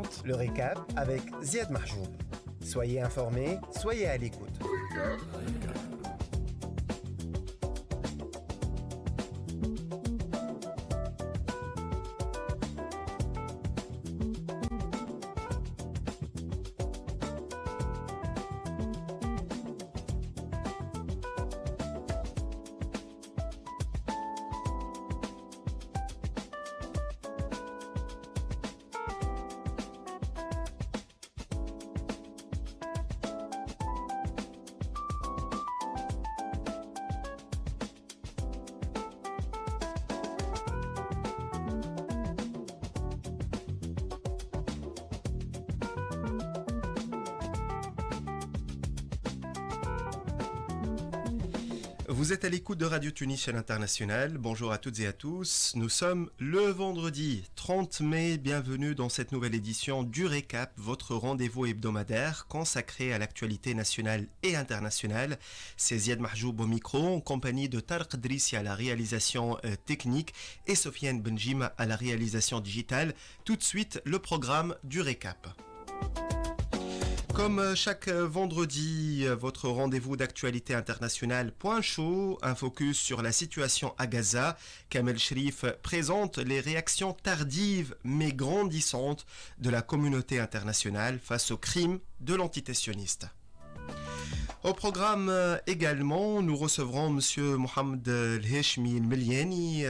présente Le récap avec Ziad Mahjoub. Soyez informés, soyez à l'écoute. Vous êtes à l'écoute de Radio Tunis à l'international. Bonjour à toutes et à tous. Nous sommes le vendredi 30 mai. Bienvenue dans cette nouvelle édition du Récap, votre rendez-vous hebdomadaire consacré à l'actualité nationale et internationale. C'est Ziad Mahjoub au micro, en compagnie de Tarek Drissi à la réalisation technique et Sofiane Benjim à la réalisation digitale. Tout de suite, le programme du Récap. Comme chaque vendredi, votre rendez-vous d'actualité internationale Point Chaud, un focus sur la situation à Gaza. Kamel Sherif présente les réactions tardives mais grandissantes de la communauté internationale face aux crimes de l'entité sioniste. Au programme également, nous recevrons M. Mohamed El-Heshmi El-Meliani,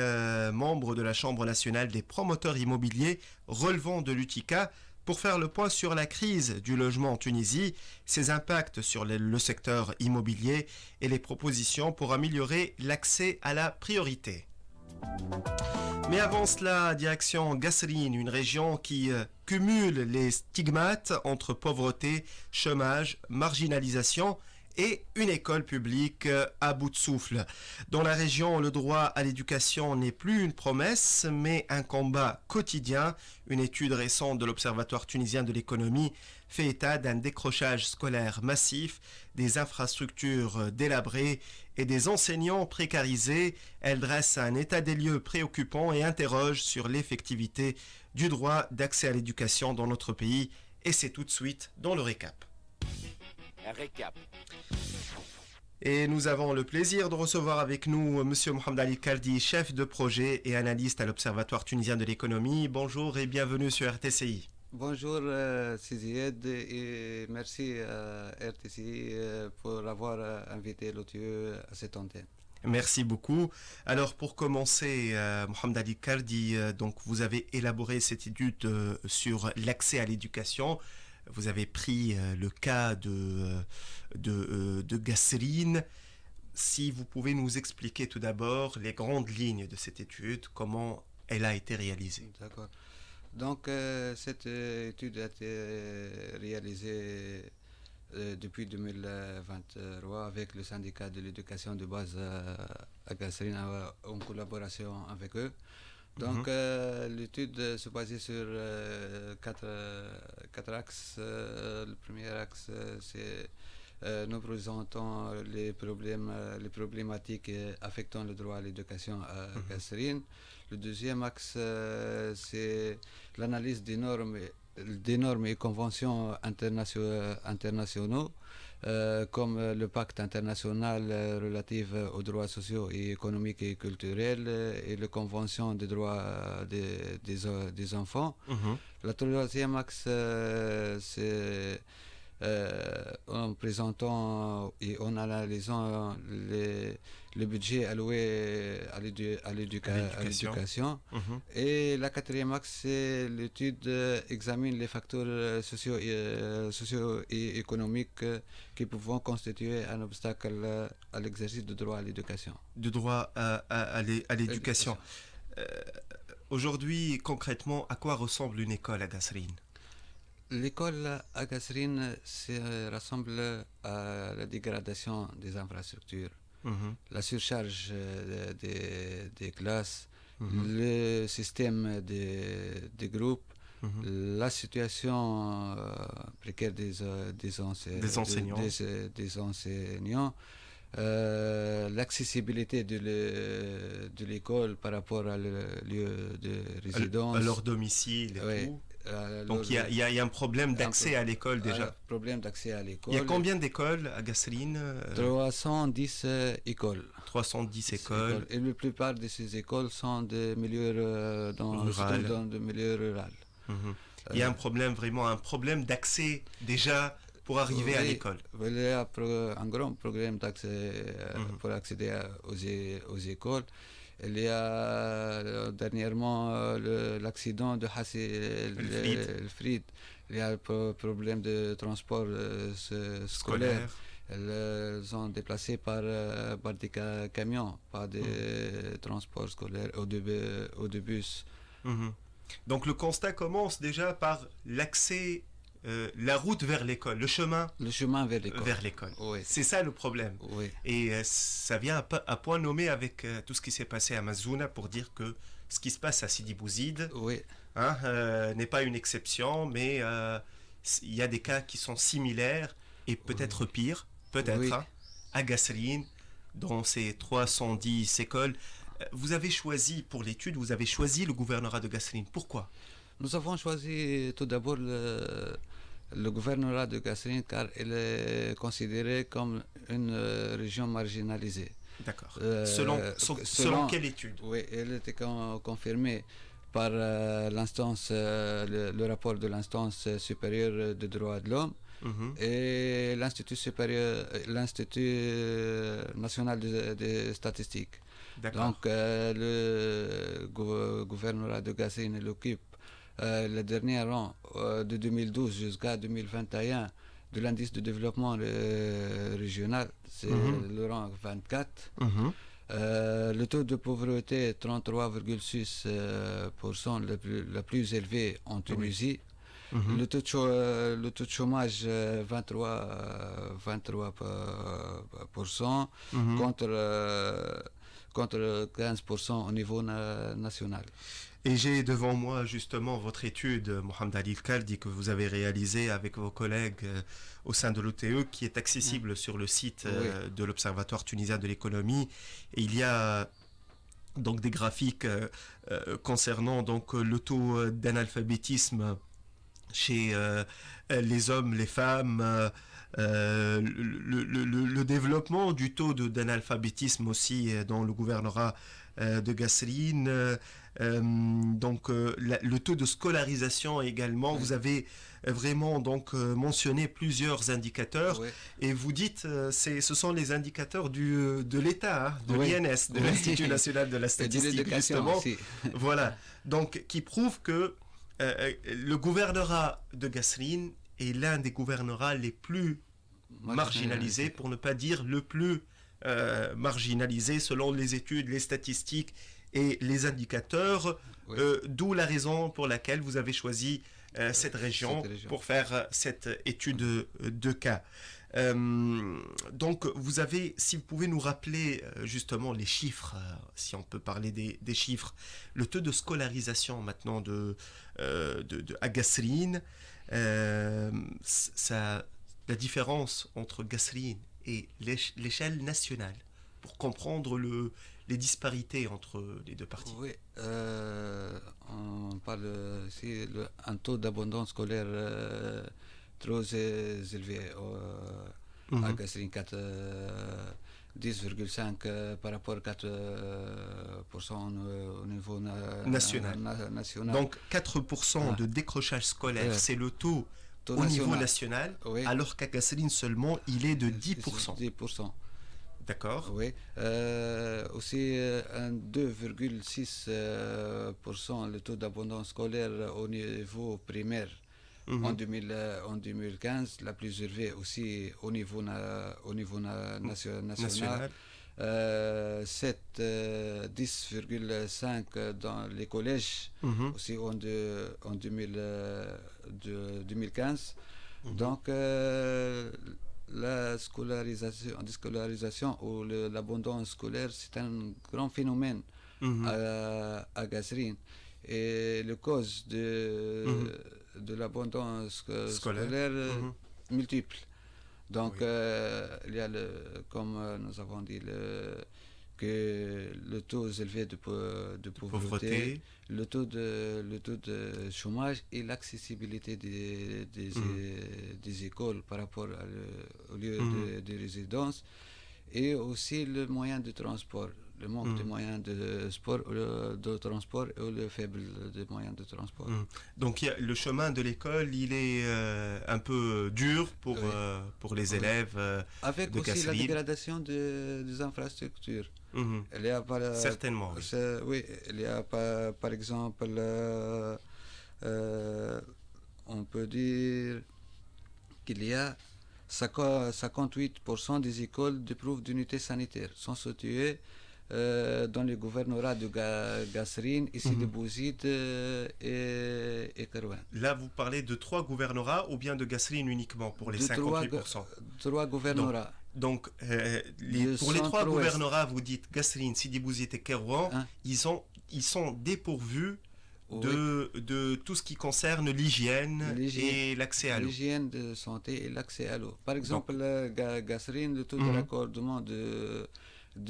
membre de la Chambre nationale des promoteurs immobiliers relevant de l'UTICA, pour faire le point sur la crise du logement en Tunisie, ses impacts sur le secteur immobilier et les propositions pour améliorer l'accès à la priorité. Mais avant cela, direction Gasserine, une région qui cumule les stigmates entre pauvreté, chômage, marginalisation et une école publique à bout de souffle. Dans la région, le droit à l'éducation n'est plus une promesse, mais un combat quotidien. Une étude récente de l'Observatoire tunisien de l'économie fait état d'un décrochage scolaire massif, des infrastructures délabrées et des enseignants précarisés. Elle dresse un état des lieux préoccupant et interroge sur l'effectivité du droit d'accès à l'éducation dans notre pays. Et c'est tout de suite dans le récap. Récap. Et nous avons le plaisir de recevoir avec nous M. Mohamed Ali Kardi, chef de projet et analyste à l'Observatoire tunisien de l'économie. Bonjour et bienvenue sur RTCI. Bonjour Ziad et merci à RTCI pour avoir invité l'OTE à cette antenne. Merci beaucoup. Alors pour commencer, Mohamed Ali Kardi, donc vous avez élaboré cette étude sur l'accès à l'éducation. Vous avez pris le cas de Gasserine. Si vous pouvez nous expliquer tout d'abord les grandes lignes de cette étude, comment elle a été réalisée. D'accord. Donc cette étude a été réalisée depuis 2023 avec le syndicat de l'éducation de base à Gasserine en collaboration avec eux. Donc l'étude se basait sur quatre axes. Le premier axe, c'est nous présentons les problématiques affectant le droit à l'éducation à Gasserine. Le deuxième axe, c'est l'analyse des normes et conventions internationaux, comme le pacte international relatif aux droits sociaux et économiques et culturels et la convention des droits des enfants. Le troisième axe, c'est en présentant et en analysant le budget alloué à l'éducation. Et la quatrième axe, c'est l'étude examine les facteurs sociaux et économiques qui peuvent constituer un obstacle à l'exercice du droit à l'éducation. Du droit à l'éducation. Aujourd'hui, concrètement, à quoi ressemble une école à Gasserine ? L'école à Gasserine se rassemble à la dégradation des infrastructures, la surcharge des classes, le système des groupes, la situation précaire des enseignants, l'accessibilité de l'école par rapport à le lieu de résidence, à leur domicile et tout. Donc il y a un problème d'accès à l'école déjà. Problème d'accès à l'école. Il y a combien d'écoles à Gasserine 310 écoles. 310 écoles. Et la plupart de ces écoles sont des milieux dans des milieux ruraux. Il y a vraiment un problème d'accès déjà pour arriver à l'école. Il y a un grand problème d'accès pour accéder aux écoles. Il y a dernièrement l'accident de Hassi el-Frid. Il y a un problème de transport scolaire. Elles sont déplacées par des camions, pas des transports scolaires ou de bus. Donc le constat commence déjà par l'accès, la route vers l'école, le chemin vers l'école. Oui. C'est ça le problème. Oui. Et ça vient à point nommé avec tout ce qui s'est passé à Mazouna pour dire que ce qui se passe à Sidi Bouzid n'est pas une exception, mais il y a des cas qui sont similaires et peut-être pires, à Gasserine, dans ces 310 écoles. Vous avez choisi pour l'étude, vous avez choisi le gouvernorat de Gasserine. Pourquoi ? Nous avons choisi tout d'abord le gouvernorat de Gasserine car il est considéré comme une région marginalisée. D'accord. Selon quelle étude ? Oui, elle était confirmée par l'instance, le rapport de l'instance supérieure des droits de l'homme et l'Institut national des statistiques. Donc le gouvernorat de Gasserine occupe le dernier rang de 2012 jusqu'à 2021 de l'indice de développement régional, c'est le rang 24. Le taux de pauvreté est 33,6%, le plus élevé en Tunisie. Le taux de chômage 23% contre 15% au niveau national. Et j'ai devant moi justement votre étude, Mohamed Ali Kaldi, que vous avez réalisée avec vos collègues au sein de l'OTE, qui est accessible sur le site de l'Observatoire tunisien de l'économie. Et il y a donc des graphiques concernant donc le taux d'analphabétisme chez les hommes, les femmes, le développement du taux d'analphabétisme aussi dans le gouvernorat de Gasserine, donc le taux de scolarisation également. Vous avez vraiment donc mentionné plusieurs indicateurs et vous dites ce sont les indicateurs de l'État, de l'INS, de l'Institut national de la statistique justement. Voilà, donc qui prouve que le gouvernorat de Gasserine est l'un des gouvernorats les plus marginalisés, pour ne pas dire le plus marginalisé selon les études, les statistiques et les indicateurs, d'où la raison pour laquelle vous avez choisi cette région pour faire cette étude de cas. Donc vous avez, si vous pouvez nous rappeler justement les chiffres, si on peut parler des chiffres, le taux de scolarisation maintenant à Gasserine, la différence entre Gasserine et l'échelle nationale, pour comprendre les disparités entre les deux parties. Oui, on parle ici d'un taux d'abondance scolaire très élevé à Gasserine, 10,5 par rapport à 4% au niveau national. Donc 4% de décrochage scolaire, c'est le taux au niveau national, alors qu'à Gasserine seulement, il est de 10%. 10%. D'accord. Oui. Aussi, un 2,6% le taux d'abondance scolaire au niveau primaire en 2015, la plus élevée aussi au niveau national. 10,5 dans les collèges aussi en 2015. Donc la scolarisation ou l'abondance scolaire, c'est un grand phénomène à Gasserine. Et les causes de l'abondance scolaire multiples. Donc il y a, comme nous avons dit, que le taux élevé de pauvreté, le taux de chômage et l'accessibilité des écoles par rapport au lieu de résidence, et aussi le moyen de transport, le manque de moyens de transport et le faible des moyens de transport. Donc le chemin de l'école, il est un peu dur pour les élèves avec de aussi Kasserine. La dégradation des infrastructures. Il y a Certainement. Oui, il y a par exemple, on peut dire qu'il y a 58% des écoles d'épreuve d'unité sanitaire sont situées dans le gouvernorat de Kasserine, ici de Bouzid et Kerouan. Là, vous parlez de 3 gouvernorats ou bien de Kasserine uniquement pour les 58%? 3 gouvernorats. Donc, pour les 3 gouvernorats, vous dites Kasserine, Sidi Bouzid et Kerouan, ils sont dépourvus de tout ce qui concerne l'hygiène et l'accès à l'eau. L'hygiène de santé et l'accès à l'eau. Par exemple, Kasserine, le taux de raccordement de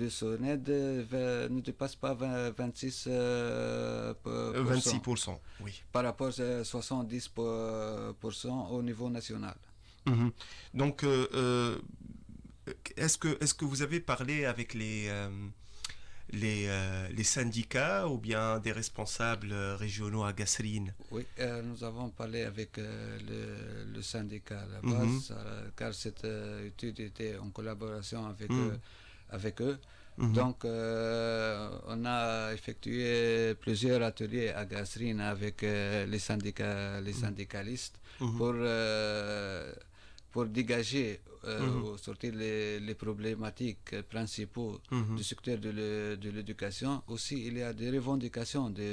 son aide ne dépasse pas 26%. 26%, oui. Par rapport à 70% au niveau national. Donc, est-ce que vous avez parlé avec les syndicats ou bien des responsables régionaux à Kasserine? Oui, nous avons parlé avec le syndicat à la base, car cette étude était en collaboration avec eux. Donc, on a effectué plusieurs ateliers à Kasserine avec les syndicalistes pour dégager ou sortir les problématiques principaux du secteur de l'éducation. Aussi, il y a des revendications du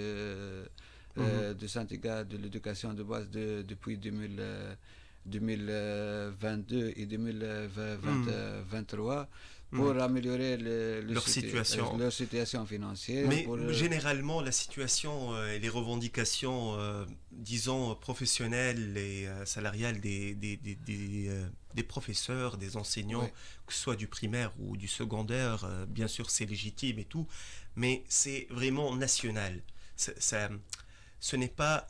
syndicat de l'éducation de base depuis 2022 et 2023 pour améliorer leur situation financière. Mais généralement, la situation et les revendications, disons, professionnelles et salariales des professeurs, des enseignants, que ce soit du primaire ou du secondaire, bien sûr, c'est légitime et tout, mais c'est vraiment national. Ce n'est pas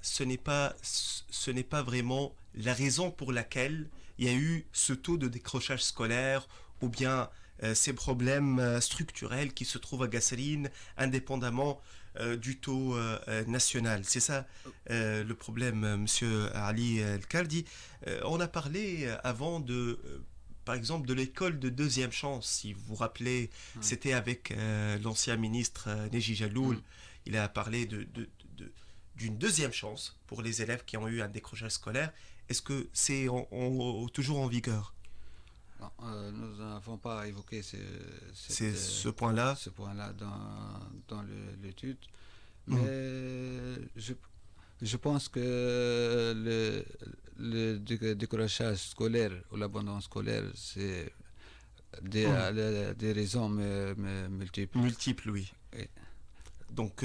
vraiment la raison pour laquelle il y a eu ce taux de décrochage scolaire ou bien ces problèmes structurels qui se trouvent à Kasserine indépendamment du taux national. C'est ça le problème, Monsieur Ali El-Kaldi. On a parlé avant par exemple de l'école de deuxième chance, si vous vous rappelez, c'était avec l'ancien ministre Neji Jaloul. Il a parlé d'une deuxième chance pour les élèves qui ont eu un décrochage scolaire. Est-ce que c'est toujours en vigueur? Non, nous n'avons pas évoqué ce point-là dans l'étude, mais je pense que le décrochage scolaire ou l'abandon scolaire, c'est des raisons multiples. Multiples, oui. Donc,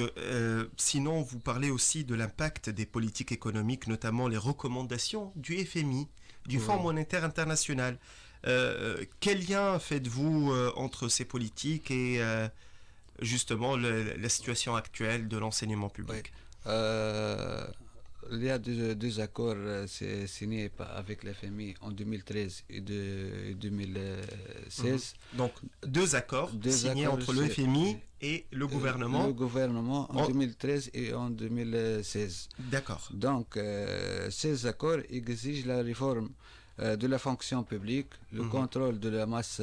sinon, vous parlez aussi de l'impact des politiques économiques, notamment les recommandations du FMI, du Fonds monétaire international. Quel lien faites-vous entre ces politiques et justement la situation actuelle de l'enseignement public? Il y a deux accords signés avec l'FMI en 2013 et 2016. Donc, deux accords signés entre le FMI et le gouvernement. Le gouvernement en 2013 et en 2016. D'accord. Donc, ces accords exigent la réforme de la fonction publique, le contrôle de la masse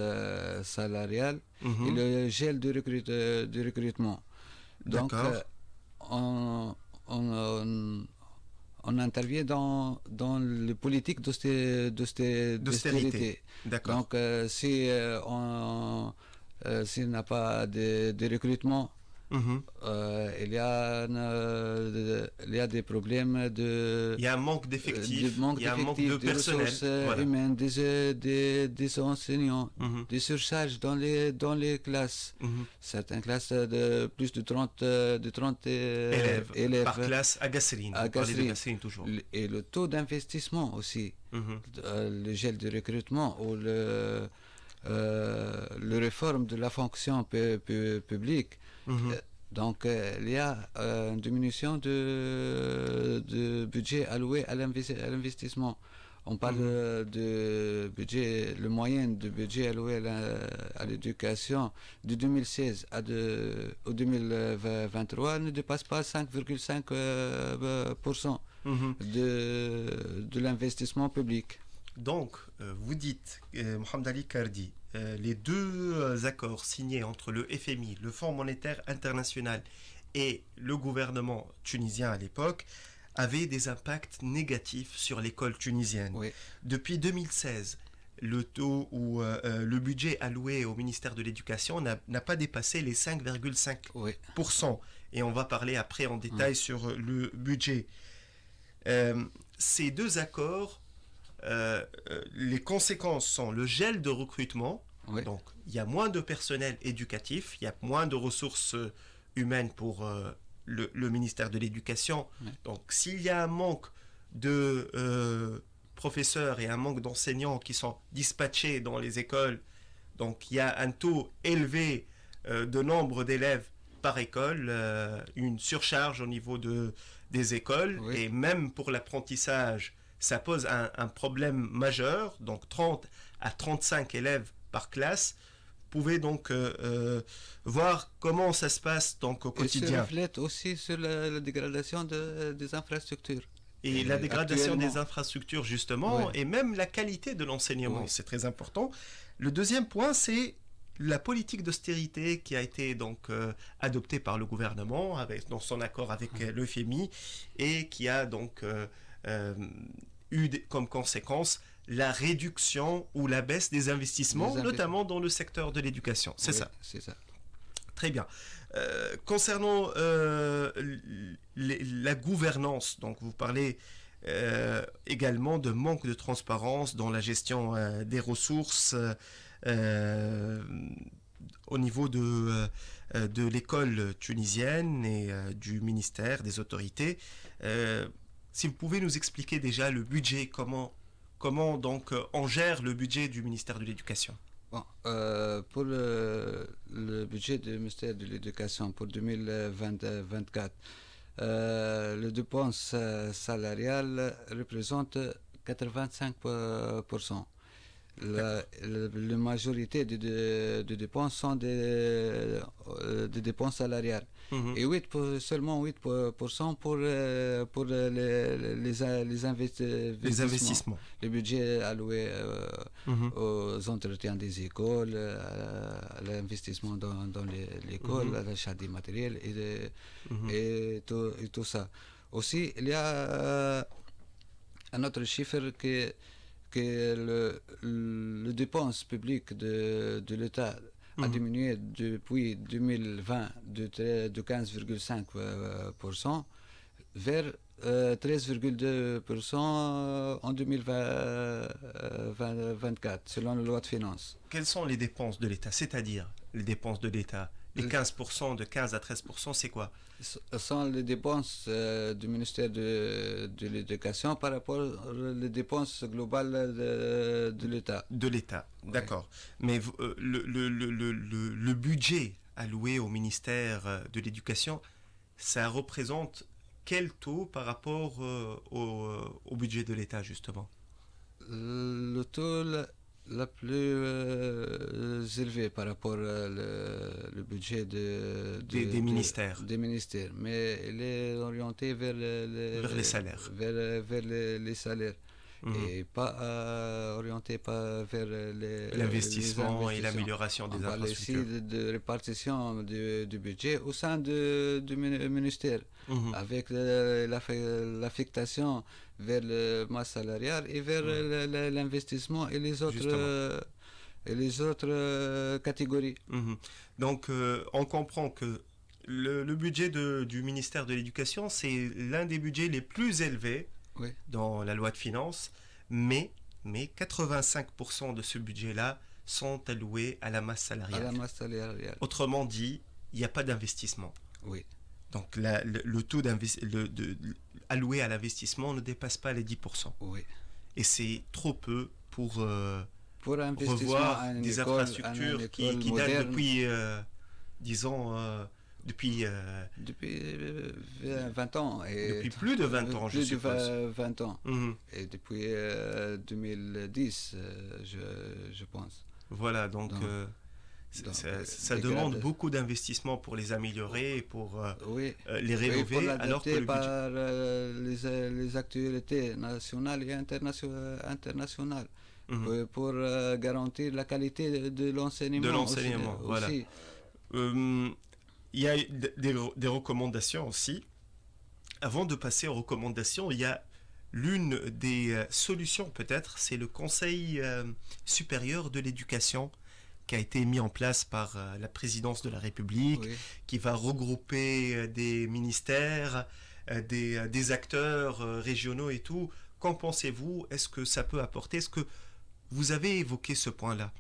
salariale et le gel du recrutement. Donc, on intervient dans les politiques d'austérité. D'accord. Donc, si s'il n'y a pas de recrutement, il y a des problèmes il y a un manque d'effectifs, il y a un manque de personnel, ressources humaines, des enseignants, des surcharges dans les classes. Certaines classes de plus de 30 élèves par classe à Kasserine. Vous parlez de Kasserine toujours. Et le taux d'investissement aussi, le gel de recrutement ou la réforme de la fonction publique. Mhm. Donc, il y a une diminution de budget alloué à l'investissement. On parle de budget, le moyen de budget alloué à l'éducation de 2016 au 2023 ne dépasse pas 5,5% Mhm. de l'investissement public. Donc, vous dites, Mohamed Ali Kardi, les deux accords signés entre le FMI, le Fonds monétaire international, et le gouvernement tunisien à l'époque avaient des impacts négatifs sur l'école tunisienne. Oui. Depuis 2016, le taux ou le budget alloué au ministère de l'Éducation n'a pas dépassé les 5,5%. Oui. Et on va parler après en détail sur le budget. Ces deux accords, les conséquences sont le gel de recrutement. Oui. Donc, il y a moins de personnel éducatif, il y a moins de ressources humaines pour le ministère de l'Éducation. Oui. Donc, s'il y a un manque de professeurs et un manque d'enseignants qui sont dispatchés dans les écoles, donc il y a un taux élevé de nombre d'élèves par école, une surcharge au niveau des écoles, Oui. et même pour l'apprentissage, ça pose un problème majeur, donc 30 à 35 élèves par classe. Vous pouvez donc voir comment ça se passe donc au Et quotidien. se reflète aussi sur la dégradation des infrastructures. Et la dégradation des Actuellement. infrastructures, justement, Ouais. et même la qualité de l'enseignement, Ouais. c'est très important. Le deuxième point, c'est la politique d'austérité qui a été donc adoptée par le gouvernement dans son accord avec le FMI et qui a donc eu comme conséquence la réduction ou la baisse des investissements, notamment dans le secteur de l'éducation. C'est Oui, ça. c'est ça. Très bien. Concernant la gouvernance, donc vous parlez également de manque de transparence dans la gestion des ressources au niveau de l'école tunisienne et du ministère, des autorités. Si vous pouvez nous expliquer déjà le budget, comment donc on gère le budget du ministère de l'Éducation. Bon, pour le budget du ministère de l'Éducation pour 2024, les dépenses salariales représentent 85%. La majorité des dépenses sont des dépenses salariales. Mhm. Et seulement 8% pour les investissements. Le budget alloué Mhm. aux entretiens des écoles, à l'investissement dans l'école, à l'achat des matériels et tout ça. Aussi, il y a un autre chiffre que le dépense publique de l'État a diminué depuis 2020 de 15,5% vers 13,2% en 2024, selon la loi de finances. Quelles sont les dépenses de l'État, c'est-à-dire les dépenses de l'État? Les 15%, de 15 à 13%, c'est quoi? Ce sont les dépenses du ministère de l'Éducation par rapport aux dépenses globales de l'État. De l'État, d'accord. Mais le budget alloué au ministère de l'Éducation, ça représente quel taux par rapport au budget de l'État, justement? Le taux la plus élevée par rapport le budget des ministères. Des ministères, mais elle est orientée vers les salaires. Vers les salaires. Et pas orientée pas vers l'investissement et l'amélioration des infrastructures. On parle ici de répartition du budget au sein du ministère, avec l'affectation vers la masse salariale et vers l'investissement et les autres catégories. Donc on comprend que le budget du ministère de l'Éducation, c'est l'un des budgets les plus élevés dans la loi de finances, mais 85% de ce budget-là sont alloués à la masse salariale. Autrement dit, il n'y a pas d'investissement. Oui. Donc le taux alloué à l'investissement ne dépasse pas les 10%. Oui. Et c'est trop peu pour investissement revoir à une des école, infrastructures à une qui école datent moderne, depuis, disons, depuis, depuis 20 ans. depuis plus de 20 ans, je plus de suppose. 20 ans. Mhm. Et depuis 2010, je pense. Voilà, donc, Donc, ça des demande grades. beaucoup d'investissement pour les améliorer et pour Oui. les Oui, pour rénover, alors que l'adapter le par budget... les actualités nationales et internationales. Mhm. Pour garantir la qualité de De l'enseignement l'enseignement, voilà. aussi. Euh, il y a des recommandations aussi. Avant de passer aux recommandations, il y a l'une des solutions peut-être, c'est le Conseil supérieur de l'éducation qui a été mis en place par la présidence de la République, Oui. qui va regrouper des ministères, des acteurs régionaux et tout. Qu'en pensez-vous? Est-ce que ça peut apporter? Est-ce que vous avez évoqué ce point-là?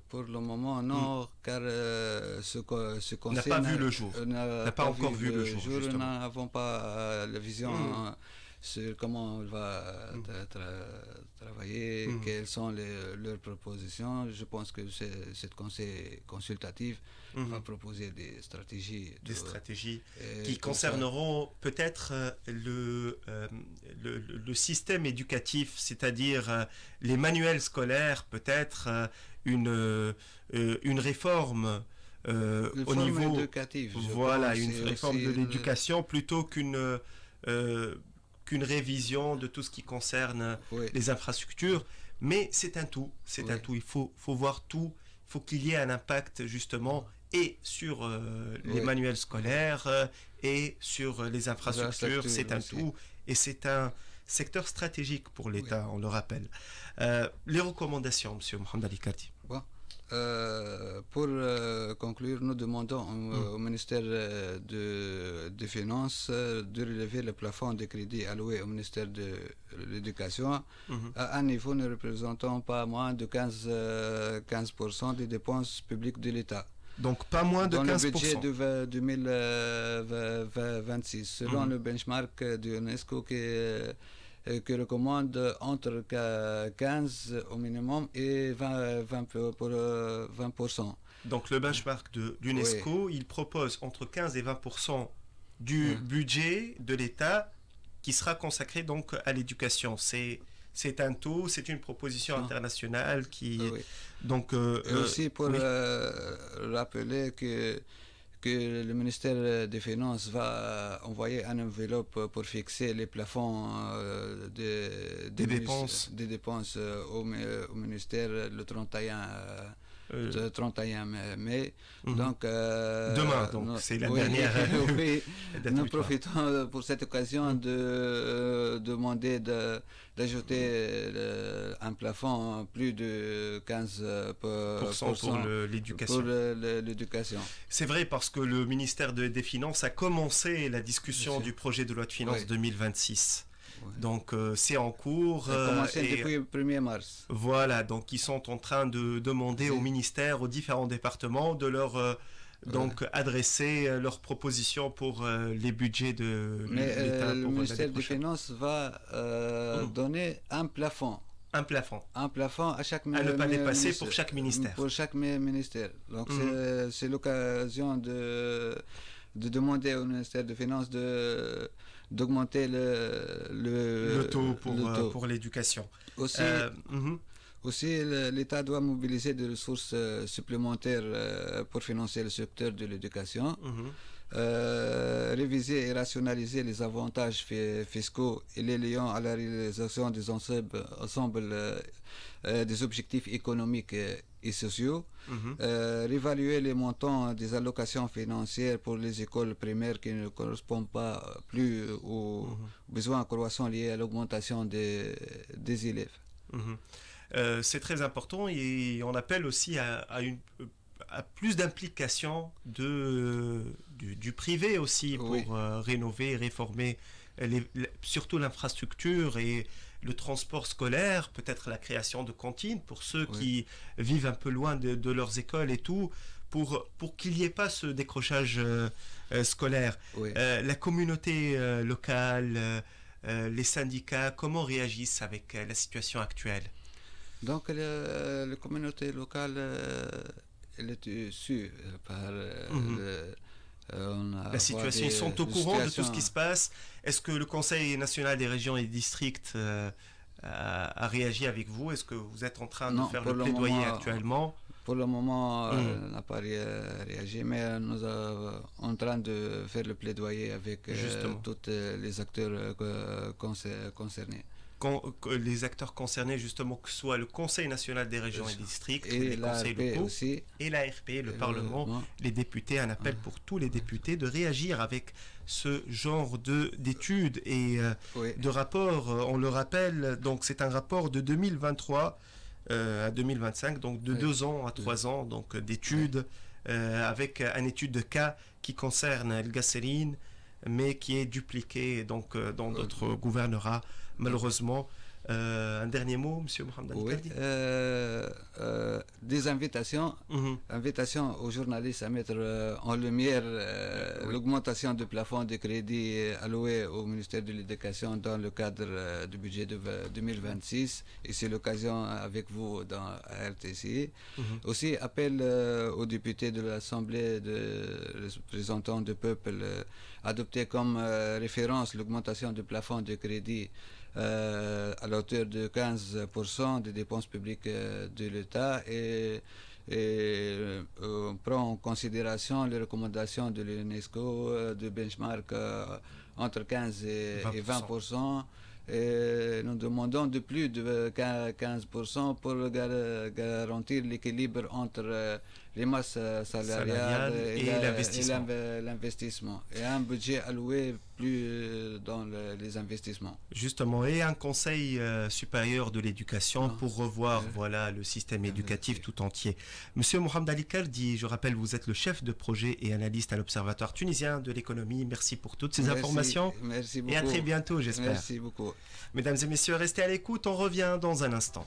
Pour le moment, non, car ce N'a conseil pas vu le jour. n'a N'a pas encore vu le jour, Nous justement. n'avons pas la vision Mhm. sur comment on va travailler, Mhm. quelles sont leurs propositions. Je pense que cette conseil consultatif va Mhm. proposer des stratégies. Des stratégies Et qui comme ça, concerneront peut-être le système éducatif, c'est-à-dire les manuels scolaires, peut-être une réforme une au forme niveau... éducative, je Voilà, pense, une et réforme de aussi l'éducation plutôt qu'une révision de tout ce qui concerne oui, les infrastructures. Mais c'est un tout, c'est un oui, tout. Il faut voir tout, il faut qu'il y ait un impact justement et sur les oui. manuels scolaires et sur les infrastructures. Infrastructure C'est un aussi. tout et c'est un secteur stratégique pour Oui. l'État, on le rappelle. Les recommandations, Monsieur Mohamed Ali Kati. Bon. Pour conclure, nous demandons au ministère des Finances de relever le plafond de crédit alloué au ministère de l'Éducation Mhm. à un niveau ne représentant pas moins de 15% des dépenses publiques de l'État. Donc pas moins de Dans le budget 15%. de 2026, selon Mhm. le benchmark de l'UNESCO qui recommande entre 15 au minimum et 20%. Donc le benchmark de Oui, l'UNESCO, il propose entre 15 et 20% du hein, budget de l'État qui sera consacré donc à l'éducation. C'est un taux, c'est une proposition hein, internationale qui... oui. Donc, Et aussi pour oui. rappeler que le ministère des Finances va envoyer une enveloppe pour fixer les plafonds Des dépenses. des dépenses au ministère le 31 euh, 31 mai. mhm. Donc, Demain, donc, c'est la oui, dernière oui, date nous butoir. profitons pour cette occasion de demander d'ajouter un plafond plus de 15% Pour l'éducation. pour l'éducation. C'est vrai parce que le ministère des Finances a commencé la discussion Bien sûr. du projet de loi de finances Oui. 2026. Oui. Donc c'est en cours. Ça a commencé depuis le 1er mars. Voilà, donc ils sont en train de demander au Oui. ministère, aux différents départements, de leur donc adresser leurs propositions pour les budgets de Mais l'État le pour l'année ministère des prochaine. Finances va donner un plafond. Un plafond Un plafond à chaque à ne pas dépasser pour chaque ministère. Pour chaque ministère. Donc Mhm. c'est l'occasion de demander au ministère des Finances d'augmenter Le taux le taux. pour l'éducation. Aussi, Mhm. aussi l'État doit mobiliser des ressources supplémentaires pour financer le secteur de l'éducation. Mhm. Réviser et rationaliser les avantages fiscaux et les liant à la réalisation des ensembles des objectifs économiques et sociaux, Mhm. réévaluer les montants des allocations financières pour les écoles primaires qui ne correspondent pas plus aux besoins croissants liés à l'augmentation des élèves. Mhm. C'est très important et on appelle aussi à plus d'implication du privé aussi pour Oui. rénover et réformer surtout l'infrastructure et le transport scolaire, peut-être la création de cantines pour ceux Oui. qui vivent un peu loin de leurs écoles et tout, pour qu'il n'y ait pas ce décrochage scolaire. Oui. La communauté locale, les syndicats, comment réagissent avec la situation actuelle? Donc, la communauté locale, elle est sûre par la situation. Ils sont au courant de tout ce qui se passe. Est-ce que le Conseil national des régions et des districts a réagi avec vous? Est-ce que vous êtes en train de faire le plaidoyer actuellement? Pour le moment, on n'a pas réagi, mais nous sommes en train de faire le plaidoyer avec tous les acteurs concernés. Les acteurs concernés, justement, que ce soit le Conseil national des régions et des districts, et les conseils locaux, aussi, et l'ARP, le Parlement, les députés, un appel pour tous les députés de réagir avec ce genre d'études et de rapports. On le rappelle, donc c'est un rapport de 2023 à 2025, donc de 2 ans à 3 ans, donc d'études avec une étude de cas qui concerne El Gasserine, mais qui est dupliquée donc, dans d'autres gouvernorats, malheureusement. Un dernier mot, M. Mohamed Ali Kaldi? Des invitations, invitations aux journalistes à mettre en lumière l'augmentation du plafond de crédit alloué au ministère de l'Éducation dans le cadre du budget de 2026. Et c'est l'occasion avec vous dans RTC. Aussi, appel aux députés de l'Assemblée des représentants du peuple adopter comme référence l'augmentation du plafond de crédit à la hauteur de 15% des dépenses publiques de l'État et on prend en considération les recommandations de l'UNESCO de benchmark entre 15 et 20%. Et nous demandons de plus de 15% pour garantir l'équilibre entre les masses salariales et l'investissement. Et un budget alloué plus dans les investissements. Justement, et un conseil supérieur de l'éducation pour revoir le système éducatif tout entier. Monsieur Mohamed Ali Kaldi, je rappelle, vous êtes le chef de projet et analyste à l'Observatoire tunisien de l'économie. Merci pour toutes ces informations. Merci beaucoup. Et à très bientôt, j'espère. Merci beaucoup. Mesdames et messieurs, restez à l'écoute, on revient dans un instant.